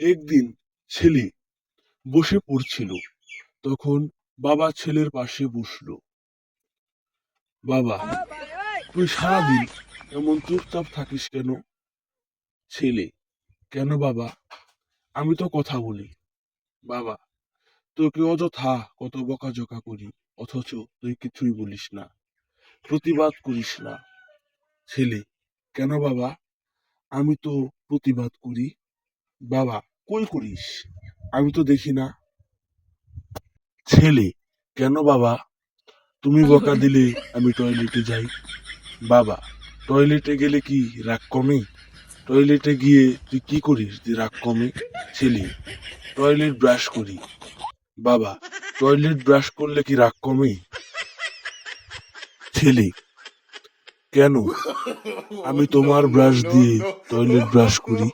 একদিন ছেলে বসে পড়ছিল, তখন বাবা ছেলের পাশে বসলো। বাবা, তুই সারাদিন এমন চুপচাপ থাকিস কেন? ছেলে, কেন বাবা? আমি তো কথা বলি। বাবা, তোকে অযথা কত বকাঝকা করি, অথচ তুই কিছুই বলিস না, প্রতিবাদ করিস না। ছেলে, কেন বাবা? আমি তো প্রতিবাদ করি। বাবা, কই করিস? আমি তো দেখি না। ছেলে, কেন বাবা? তুমি বকা দিলে আমি টয়লেটে যাই। বাবা, টয়লেটে গেলে কি রাগ কমে? টয়লেটে গিয়ে তুই কি করিস যে রাগ কমে? ছেলে, টয়লেট ব্রাশ করি। বাবা, টয়লেট ব্রাশ করলে কি রাগ কমে? ছেলে, কেন? আমি তোমার ব্রাশ দিয়ে টয়লেট ব্রাশ করি।